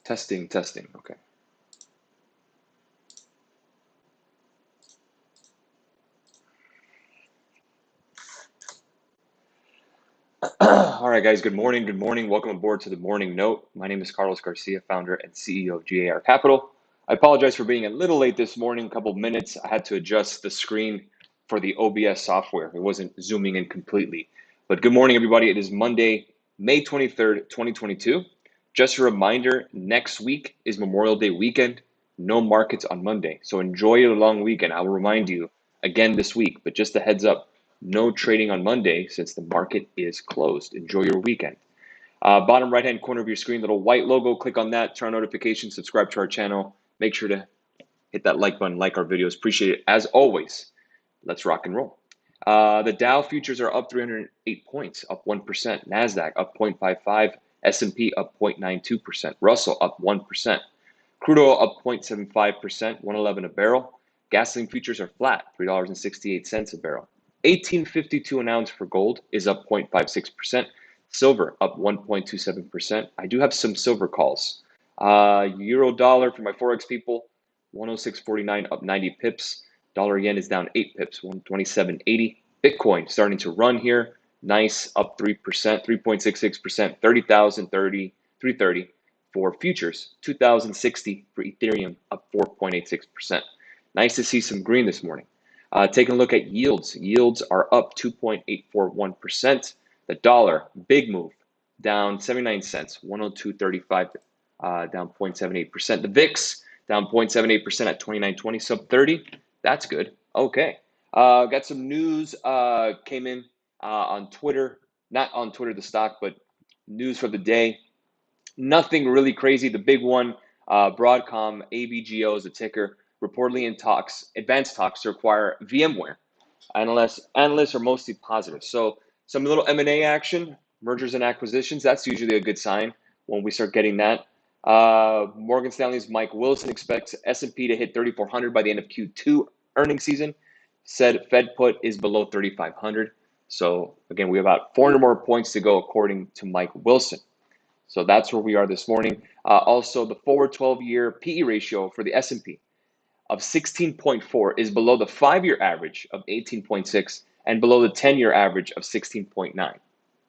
Testing, testing. Okay. All right, guys. Good morning. Good morning. Welcome aboard to the Morning Note. My name is Carlos Garcia, founder and CEO of G.A.R Capital. I apologize for being a little late this morning, a couple of minutes. I had to adjust the screen for the OBS software. It wasn't zooming in completely. But good morning, everybody. It is Monday, May 23rd, 2022. Just a reminder, next week is Memorial Day weekend. No markets on Monday. So enjoy your long weekend. I will remind you again this week, but just a heads up. No trading on Monday since the market is closed. Enjoy your weekend. Bottom right-hand corner of your screen, little white logo. Click on that, turn on notifications, subscribe to our channel. Make sure to hit that like button, like our videos. Appreciate it. As always, let's rock and roll. The Dow futures are up 308 points, up 1%. NASDAQ up 0.55. S&P up 0.92%. Russell up 1%. Crude oil up 0.75%, 111 a barrel. Gasoline futures are flat, $3.68 a barrel. 1852 an ounce for gold is up 0.56%. Silver up 1.27%. I do have some silver calls. Euro dollar for my Forex people, 106.49 up 90 pips. Dollar yen is down 8 pips, 127.80. Bitcoin starting to run here. Nice, up 3%, 3.66%, 30,030, 330 for futures, 2,060 for Ethereum, up 4.86%. Nice to see some green this morning. Taking a look at yields. Yields are up 2.841%. The dollar, big move, down 79 cents, 102.35, down 0.78%. The VIX, down 0.78% at 29.20, sub 30. That's good. Okay. Got some news came in on Twitter. Not on Twitter, the stock, but news for the day. Nothing really crazy. The big one, Broadcom, AVGO is the ticker, reportedly in talks, advanced talks to acquire VMware. Analysts are mostly positive. So some little M&A action, mergers and acquisitions, that's usually a good sign when we start getting that. Morgan Stanley's Mike Wilson expects S&P to hit 3,400 by the end of Q2 earnings season. Said Fed put is below 3,500. So again, we have about 400 more points to go according to Mike Wilson. So that's where we are this morning. Also, the forward 12-year PE ratio for the S&P of 16.4 is below the 5-year average of 18.6 and below the 10-year average of 16.9.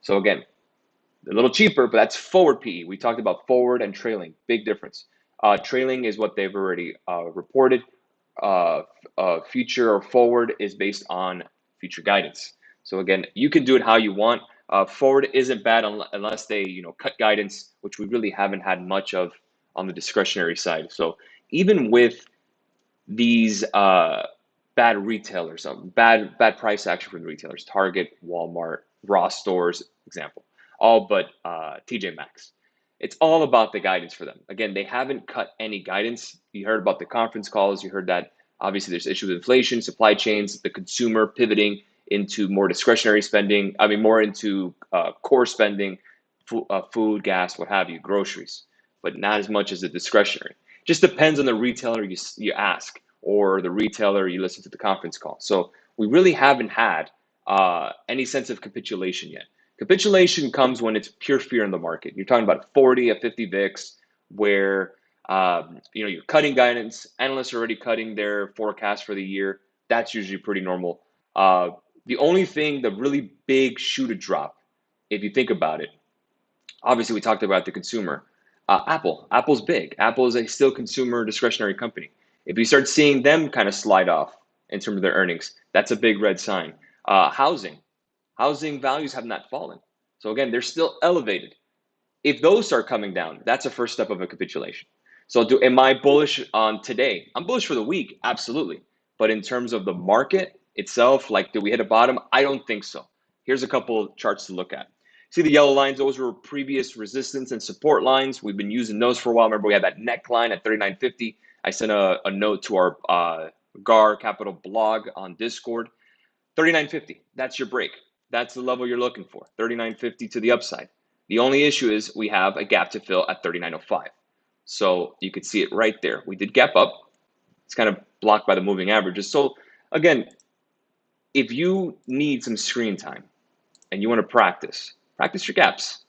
So again, a little cheaper, but that's forward PE. We talked about forward and trailing, big difference. Trailing is what they've already reported. Future or forward is based on future guidance. So again, you can do it how you want. Forward isn't bad unless they cut guidance, which we really haven't had much of on the discretionary side. So even with these bad retailers, bad price action from the retailers, Target, Walmart, Ross stores, example, all but TJ Maxx. It's all about the guidance for them. Again, they haven't cut any guidance. You heard about the conference calls. You heard that obviously there's issues with inflation, supply chains, the consumer pivoting into more discretionary spending. I mean, more into core spending, food, gas, what have you, groceries, but not as much as the discretionary. Just depends on the retailer you ask or the retailer you listen to the conference call. So we really haven't had any sense of capitulation yet. Capitulation comes when it's pure fear in the market. You're talking about 40 or 50 VIX where you're cutting guidance. Analysts are already cutting their forecast for the year. That's usually pretty normal. The only thing, the really big shoe to drop, if you think about it, obviously we talked about the consumer. Apple's big. Apple is a still consumer discretionary company. If you start seeing them kind of slide off in terms of their earnings, that's a big red sign. Housing values have not fallen. So again, they're still elevated. If those start coming down, that's a first step of a capitulation. So am I bullish on today? I'm bullish for the week, absolutely. But in terms of the market itself, like did we hit a bottom? I don't think so. Here's a couple of charts to look at. See the yellow lines? Those were previous resistance and support lines. We've been using those for a while. Remember, we had that neckline at 39.50. I sent a note to our G.A.R Capital blog on Discord. 39.50, that's your break. That's the level you're looking for, 39.50 to the upside. The only issue is we have a gap to fill at 39.05. So you could see it right there. We did gap up. It's kind of blocked by the moving averages. So again, if you need some screen time and you want to practice your gaps.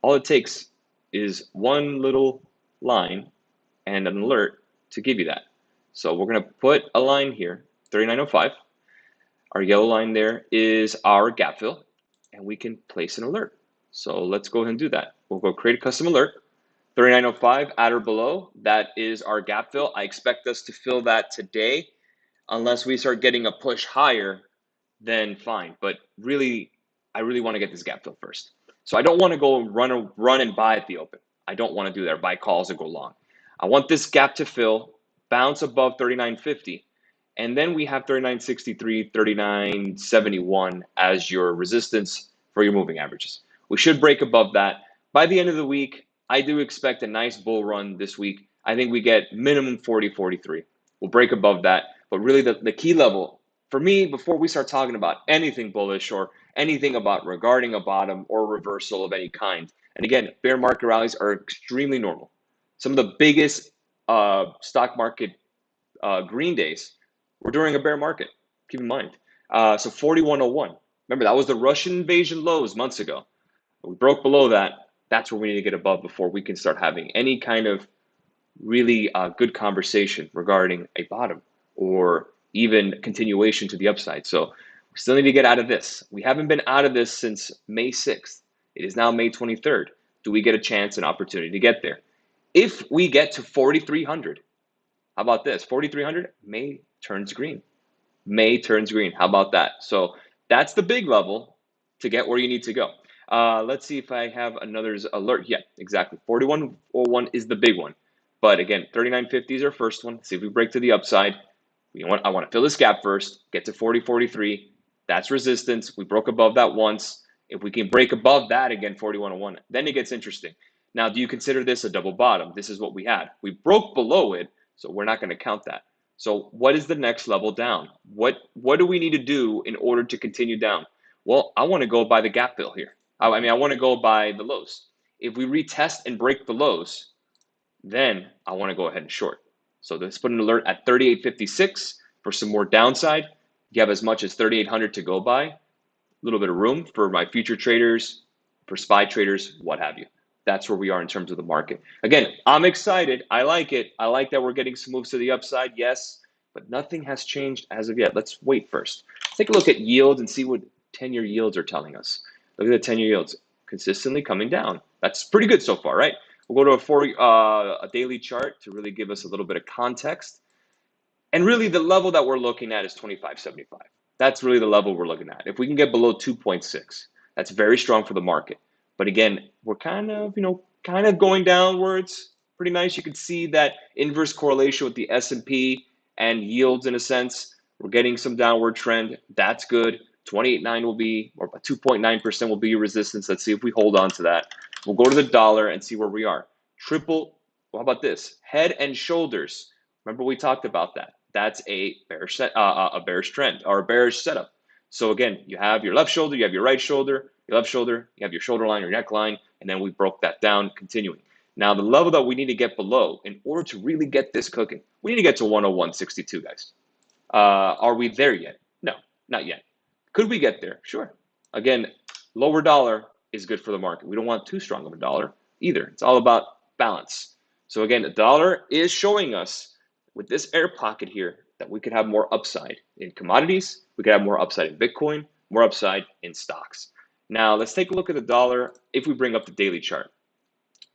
All it takes is one little line and an alert to give you that. So we're going to put a line here, 39.05. Our yellow line there is our gap fill, and we can place an alert. So let's go ahead and do that. We'll go create a custom alert. 39.05 at or below, that is our gap fill. I expect us to fill that today. Unless we start getting a push higher, then fine. But really, I really want to get this gap fill first. So I don't want to go run and buy at the open. I don't want to do that, or buy calls and go long. I want this gap to fill, bounce above 39.50, and then we have 39.63, 39.71 as your resistance for your moving averages. We should break above that. By the end of the week, I do expect a nice bull run this week. I think we get minimum 40, 43. We'll break above that. But really the key level for me, before we start talking about anything bullish or anything about regarding a bottom or reversal of any kind, and again, bear market rallies are extremely normal. Some of the biggest stock market green days were during a bear market. Keep in mind. So 4101. Remember, that was the Russian invasion lows months ago. We broke below that. That's where we need to get above before we can start having any kind of really good conversation regarding a bottom or even continuation to the upside. So we still need to get out of this. We haven't been out of this since May 6th. It is now May 23rd. Do we get a chance and opportunity to get there? If we get to 4,300, how about this? 4,300, May turns green. May turns green. How about that? So that's the big level to get where you need to go. Let's see if I have another alert. Yeah, exactly. 4101 is the big one. But again, 39.50 is our first one. See if we break to the upside. I want to fill this gap first, get to 40, 43. That's resistance. We broke above that once. If we can break above that again, 4101, then it gets interesting. Now, do you consider this a double bottom? This is what we had. We broke below it, so we're not going to count that. So what is the next level down? What do we need to do in order to continue down? Well, I want to go by the gap fill here. I want to go by the lows. If we retest and break the lows, then I want to go ahead and short. So let's put an alert at 38.56 for some more downside. You have as much as 3,800 to go by. A little bit of room for my future traders, for SPY traders, what have you. That's where we are in terms of the market. Again, I'm excited. I like it. I like that we're getting some moves to the upside, yes, but nothing has changed as of yet. Let's wait first. Take a look at yields and see what 10-year yields are telling us. Look at the 10-year yields consistently coming down. That's pretty good so far, right? We'll go to a daily chart to really give us a little bit of context. And really the level that we're looking at is 25.75. That's really the level we're looking at. If we can get below 2.6, that's very strong for the market. But again, we're kind of going downwards. Pretty nice. You can see that inverse correlation with the S&P and yields in a sense. We're getting some downward trend. That's good. 28.9 will be, or 2.9% will be your resistance. Let's see if we hold on to that. We'll go to the dollar and see where we are. Well, how about this? Head and shoulders. Remember we talked about that. That's a bearish trend or a bearish setup. So again, you have your left shoulder, you have your right shoulder, your left shoulder, you have your shoulder line, your neckline, and then we broke that down, continuing. Now the level that we need to get below in order to really get this cooking, we need to get to 101.62, guys. Are we there yet? No, not yet. Could we get there? Sure. Again, lower dollar is good for the market. We don't want too strong of a dollar either. It's all about balance. So again, the dollar is showing us with this air pocket here that we could have more upside in commodities. We could have more upside in Bitcoin, more upside in stocks. Now let's take a look at the dollar if we bring up the daily chart.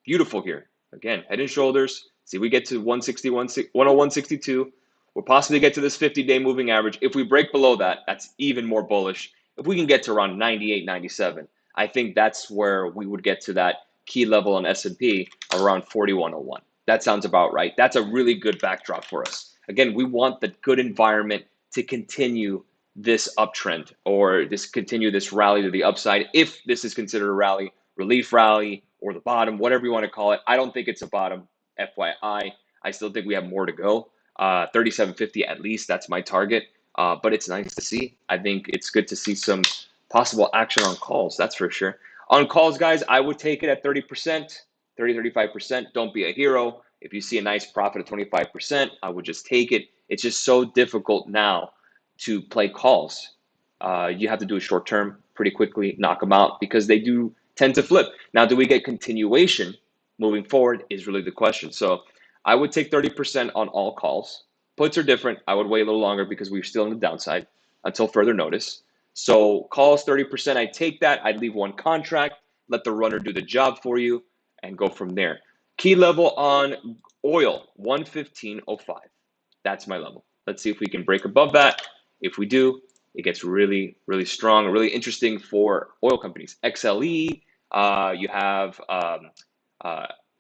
Beautiful here. Again, head and shoulders. See, we get to 101.62. We'll possibly get to this 50-day moving average. If we break below that, that's even more bullish. If we can get to around 98, 97, I think that's where we would get to that key level on S&P around 4101. That sounds about right. That's a really good backdrop for us. Again, we want the good environment to continue this uptrend or continue this rally to the upside. If this is considered a rally, relief rally, or the bottom, whatever you want to call it. I don't think it's a bottom, FYI. I still think we have more to go. 37.50 at least, that's my target. But it's nice to see. I think it's good to see some possible action on calls, that's for sure. On calls, guys, I would take it at 30%, 35%. Don't be a hero. If you see a nice profit of 25%, I would just take it. It's just so difficult now to play calls. You have to do a short term pretty quickly, knock them out because they do tend to flip. Now, do we get continuation moving forward is really the question. So I would take 30% on all calls. Puts are different. I would wait a little longer because we're still in the downside until further notice. So calls 30%, I take that. I'd leave one contract, let the runner do the job for you, and go from there. Key level on oil, 115.05. That's my level. Let's see if we can break above that. If we do, it gets really, really strong, really interesting for oil companies. XLE, you have uh,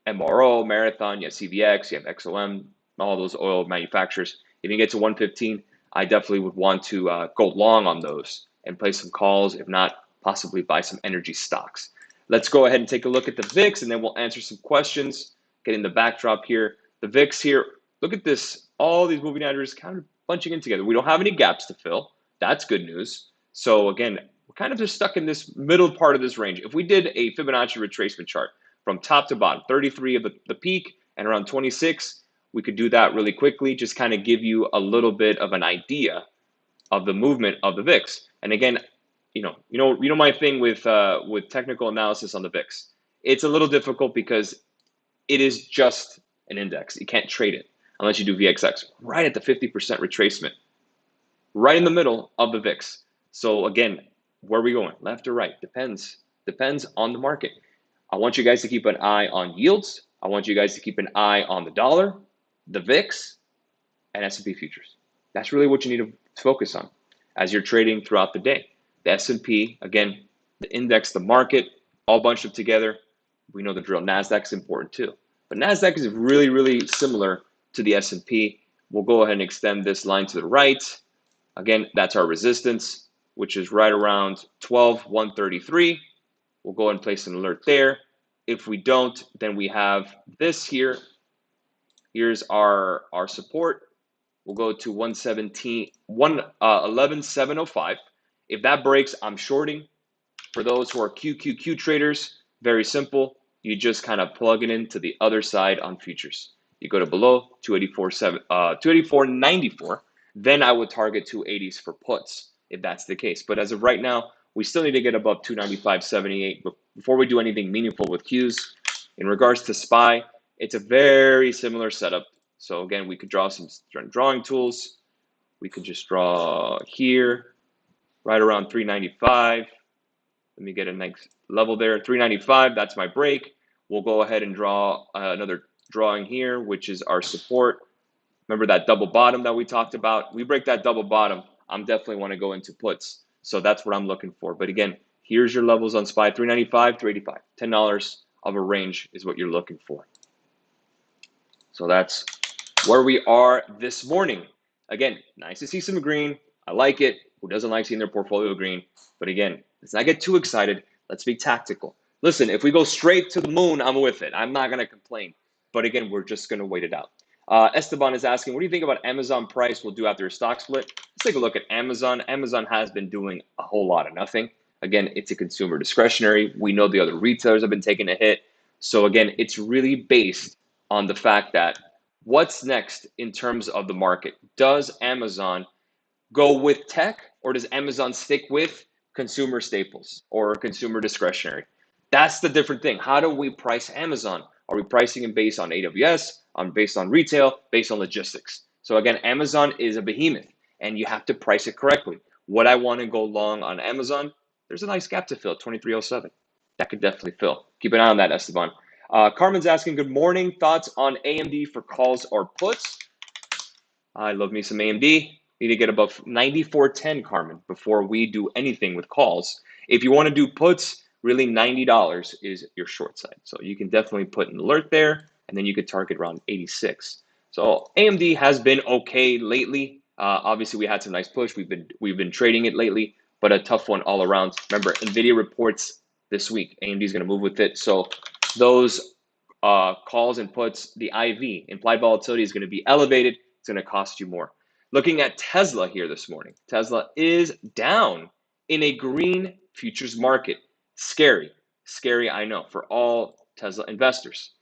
MRO, Marathon, you have CVX, you have XOM, all those oil manufacturers. If you get to 115, I definitely would want to go long on those and play some calls, if not possibly buy some energy stocks. Let's go ahead and take a look at the VIX, and then we'll answer some questions, getting the backdrop here. The VIX here, look at this, all these moving averages kind of bunching in together. We don't have any gaps to fill. That's good news. So again, we're kind of just stuck in this middle part of this range. If we did a Fibonacci retracement chart from top to bottom, 33 of the peak and around 26, we could do that really quickly, just kind of give you a little bit of an idea of the movement of the VIX. And again, you know my thing with technical analysis on the VIX. It's a little difficult because it is just an index. You can't trade it unless you do VXX. Right at the 50% retracement, right in the middle of the VIX. So again, where are we going? Left or right? Depends on the market. I want you guys to keep an eye on yields. I want you guys to keep an eye on the dollar, the VIX, and S&P futures. That's really what you need to focus on as you're trading throughout the day. The S&P, again, the index, the market, all bunched up together. We know the drill. NASDAQ's important too. But NASDAQ is really, really similar to the S&P. We'll go ahead and extend this line to the right. Again, that's our resistance, which is right around 12,133. We'll go ahead and place an alert there. If we don't, then we have this here. Here's our support. We'll go to 11,705. If that breaks, I'm shorting. For those who are QQQ traders, very simple. You just kind of plug it into the other side on futures. You go to below 284.94. Then I would target 280s for puts if that's the case. But as of right now, we still need to get above 295.78 before we do anything meaningful with Qs. In regards to SPY, it's a very similar setup. So again, we could draw some drawing tools. We could just draw here, right around 395. Let me get a next level there, 395, that's my break. We'll go ahead and draw another drawing here, which is our support. Remember that double bottom that we talked about? We break that double bottom, I'm definitely want to go into puts. So that's what I'm looking for. But again, here's your levels on SPY, 395, 385. $10 of a range is what you're looking for. So that's where we are this morning. Again, nice to see some green. I like it. Who doesn't like seeing their portfolio green? But again, let's not get too excited. Let's be tactical. Listen, if we go straight to the moon, I'm with it. I'm not going to complain. But again, we're just going to wait it out. Esteban is asking, what do you think about Amazon price will do after a stock split? Let's take a look at Amazon. Amazon has been doing a whole lot of nothing. Again, it's a consumer discretionary. We know the other retailers have been taking a hit. So again, it's really based on the fact that what's next in terms of the market? Does Amazon go with tech, or does Amazon stick with consumer staples or consumer discretionary? That's the different thing. How do we price Amazon? Are we pricing it based on AWS, based on retail, based on logistics? So again, Amazon is a behemoth and you have to price it correctly. Would I want to go long on Amazon? There's a nice gap to fill, 2307. That could definitely fill. Keep an eye on that, Esteban. Carmen's asking, good morning. Thoughts on AMD for calls or puts? I love me some AMD. Need to get above 94.10, Carmen, before we do anything with calls. If you want to do puts, really $90 is your short side. So you can definitely put an alert there, and then you could target around 86. So AMD has been okay lately. Obviously, we had some nice push. We've been trading it lately, but a tough one all around. Remember, NVIDIA reports this week. AMD is going to move with it. So those calls and puts, the IV, implied volatility, is going to be elevated. It's going to cost you more. Looking at Tesla here this morning. Tesla is down in a green futures market. Scary, I know, for all Tesla investors.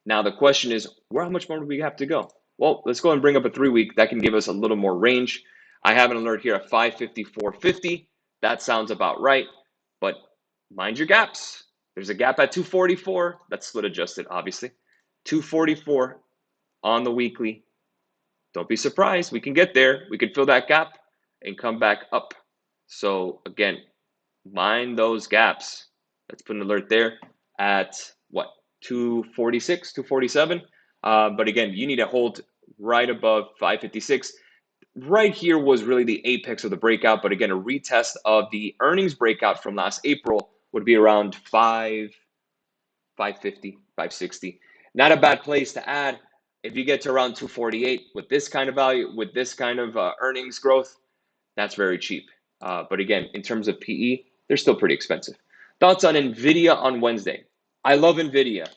Now the question is, how much more do we have to go? Well, let's go and bring up a 3-week. That can give us a little more range. I have an alert here at 554.50. That sounds about right, but mind your gaps. There's a gap at 244. That's split adjusted, obviously. 244 on the weekly. Don't be surprised. We can get there. We can fill that gap and come back up. So again, mind those gaps. Let's put an alert there at what, 246, 247. But again, you need to hold right above 556. Right here was really the apex of the breakout. But again, a retest of the earnings breakout from last April would be around 550, 560. Not a bad place to add. If you get to around 248 with this kind of value, with this kind of earnings growth, that's very cheap. But again, in terms of PE, they're still pretty expensive. Thoughts on NVIDIA on Wednesday? I love NVIDIA,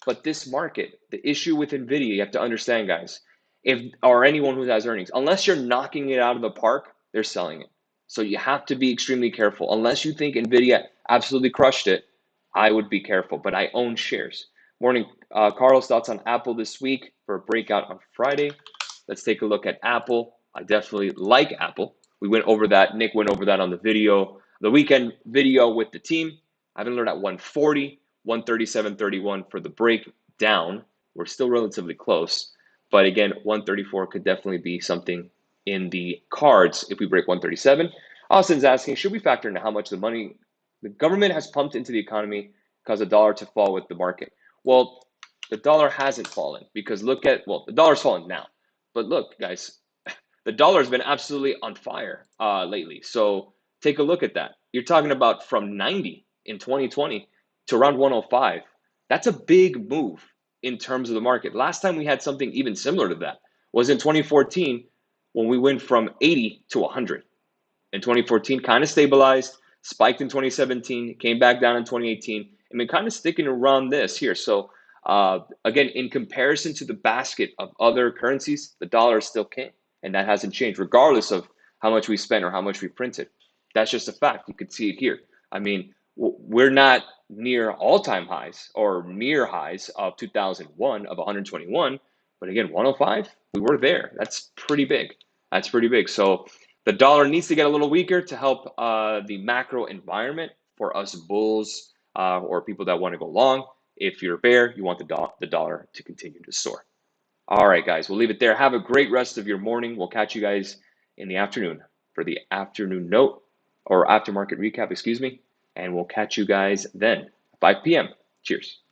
but this market, the issue with NVIDIA, you have to understand, guys, if or anyone who has earnings, unless you're knocking it out of the park, they're selling it. So you have to be extremely careful. Unless you think NVIDIA absolutely crushed it, I would be careful. But I own shares. Morning, Carlos, thoughts on Apple this week for a breakout on Friday. Let's take a look at Apple. I definitely like Apple. We went over that. Nick went over that on the video, the weekend video with the team. I've been learned at 140, 137.31 for the breakdown. We're still relatively close, but again, 134 could definitely be something in the cards if we break 137. Austin's asking, should we factor in how much the money the government has pumped into the economy cause the dollar to fall with the market? Well, the dollar hasn't fallen because look at, well, the dollar's fallen now, but look, guys, the dollar has been absolutely on fire lately. So take a look at that. You're talking about from 90 in 2020 to around 105. That's a big move in terms of the market. Last time we had something even similar to that was in 2014 when we went from 80 to 100. In 2014, kind of stabilized, spiked in 2017, came back down in 2018, and been kind of sticking around this here. So again, in comparison to the basket of other currencies, the dollar is still king. And that hasn't changed, regardless of how much we spent or how much we printed. That's just a fact. You could see it here. I mean, we're not near all-time highs or near highs of 2001 of 121, but again, 105, we were there. That's pretty big. That's pretty big. So the dollar needs to get a little weaker to help the macro environment for us bulls or people that want to go long. If you're a bear, you want the dollar to continue to soar. All right, guys, we'll leave it there. Have a great rest of your morning. We'll catch you guys in the afternoon for the afternoon note or aftermarket recap, excuse me. And we'll catch you guys then, 5 p.m. Cheers.